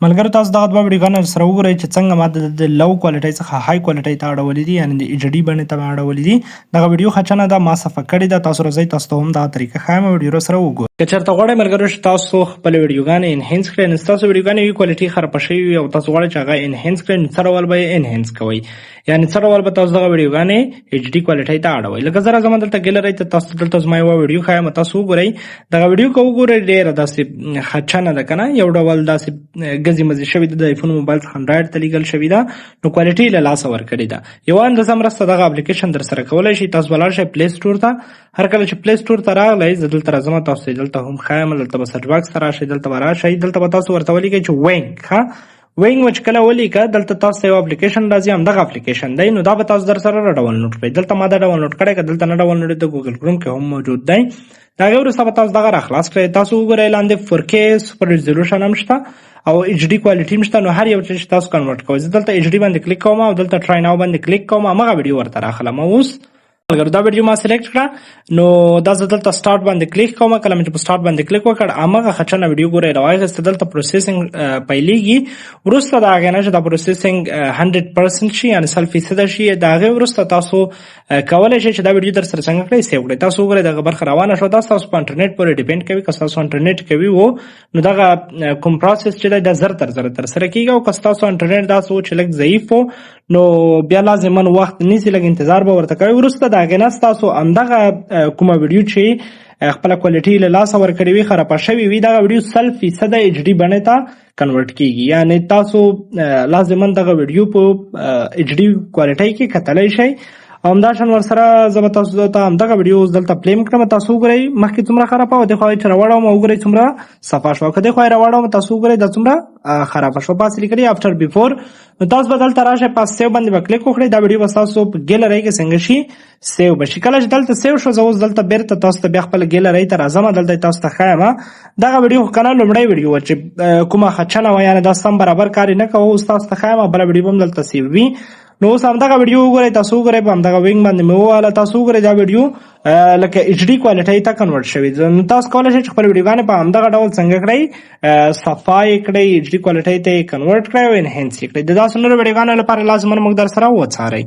ملګرو تاسو دغه دوه ویډیوګانې سره وګورئ چې څنګه ما د لو کوالټۍ څخه های کوالټۍ ته اړولې دي، یعنې د ایچ ډي بڼې ته مې اړولې دي. دغه ویډیو ښه چنه ده، ما صفحه کړې ده. تاسو راځئ تاسو ته هم دغه طریقه ښایم او ویډیو سره وګورئ. که چېرته غواړئ ملګرو چې تاسو خپلې ویډیوګانې انهینس کړئ، نو ستاسو ویډیوګانې وي کوالټي خرابه شوې وي او تاسو غواړئ چې هغه انهینس کړئ، نو څه ډول به یې انهینس کوئ، یعنې څه ډول به تاسو دغه ویډیوګانې ایچ ډي کوالټۍ ته اړوئ. لکه زه راځم دلته ګیلرۍ ته، تاسو دلته زما یوه ویډیو ښایم، تاسو وګورئ. دغه ویډیو که وګورئ ډېره داسې ښه چنه ده که نه، یو ډول داسې ګزې مزې شوې ده، د ایفون موبایل څخه انډرایډ ته لیږل شوې ده، نو کوالټي له لاسه ورکړې ده. یوه اندازه مرسته دغه اپلیکیشن در سره کولی شي. تاسو به لاړ شئ پلی سټور ته. هر کله چې پلی سټور ته راغلی، زه دلته راځم، تاسو دلته هم ښایم، دلته به سرچ باکس ته راشئ، دلته به راشئ، دلته به تاسو ورته ولیکئ چې وینګ. وینګ چې کله ولیکه، دلته تاسو ته یو اپلیکیشن راځي، همدغه اپلیکیشن دی، نو دا به تاسو در سره راډاونلوډ کړئ. دلته ما دا ډاونلوډ کړی، که دلته نه ډاونلوډ د ګوګل کروم کې هم موجود دی. د هغې وروسته به تاسو دغه راخلاص کړئ. تاسو وګورئ لاندې 4K سوپر ریزولوشن هم شته او ایچ ډي کوالټي هم شته، نو هر یو چې تاسو کنورټ کوئ. زه دلته ایچ ډي باندې کلیک کوم او دلته ټرای ناو باندې کلیک کوم، همغه ویډیو ورته راخلم. اوس ملګرو دا ویډیو ما سلیکټ کړه، نو دا زه دلته سټارټ باندې کلیک کوم. کله مې چې په سټارټ باندې کلیک وکړ، همغه ښه چنه ویډیو ګورئ راواخیسته. دلته پروسیسینګ پیلېږي، وروسته د هغې نه چې دا پروسیسینګ 100% شي، یعنې 100% شي، د هغې وروسته تاسو کولی شئ چې دا ویډیو در سره څنګه کړئ سیو کړئ. تاسو وګورئ دغه برخه روانه شوه. دا ستاسو په انټرنیټ پورې ډیپینډ کوي. که ستاسو انټرنیټ قوي و، نو دغه کوم پروسس چې دی دا زر تر زره ترسره کېږي، او که ستاسو انټرنیټ داسې و چې لږ ضعیف و، نو بیا لازما وخت نیسي، لږ انتظار به ورته کوئ. وروسته د هغې نه ستاسو همدغه کومه ویډیو چې خپله کوالټي له لاسه ورکړې وي، خرابه شوې وي، دغه ویډیو 100% ایچ ډي بڼې ته کنورټ کېږي. یعنې تاسو لازما دغه ویډیو په ایچ ډي کوالټۍ کې کتلی شئ. همداشان ورسره زه به تاسو ته همدغه ویډیو اوس دلته پلی م کړم. تاسو وګورئ مخکې څومره خرابه وه، دې خوا چې راوړوم وګورئ څومره صفا شوه. که دې خوا یې راوړوم، تاسو وګورئ دا څومره خرابه شوه. پاسې لیکلي افټر بیفور، نو تاسو به دلته راشئ، په سیو باندې به کلیک وکړئ. دا ویډیو به ستاسو په ګیلرۍ کې څنګه شي سیو به شي. کله چې دلته سیو شو، زه اوس دلته بېرته تاسو ته بیا خپله ګیلرۍ ته راځم، دلته تاسو ته ښایم. دغه ویډیو خو که نه لومړی ویډیو وه چې کومه ښه چنه وه، یعنې دا سم برابر کار یې نه کوه. اوس تاسو ته ښایم، بله ویډیو به هم دلته سیو وي. نو اوس همدغه ویډیو وګورئ، تاسو وګورئ په همدغه وینګ باندې مې ووهله. تاسو وګورئ دا ویډیو لکه ایچ ډي کوالټۍ ته کنورټ شوې ده. نو تاسو کولی شئ چې خپلې ویډیوګانې په همدغه ډول څنګه کړئ، صفا یې کړئ، ایچ ډي کوالټۍ ته یې کنورټ کړئ او انهینس یې کړئ. د داسې نورو ویډیوګانو لپاره لازما موږ در سره وڅارئ.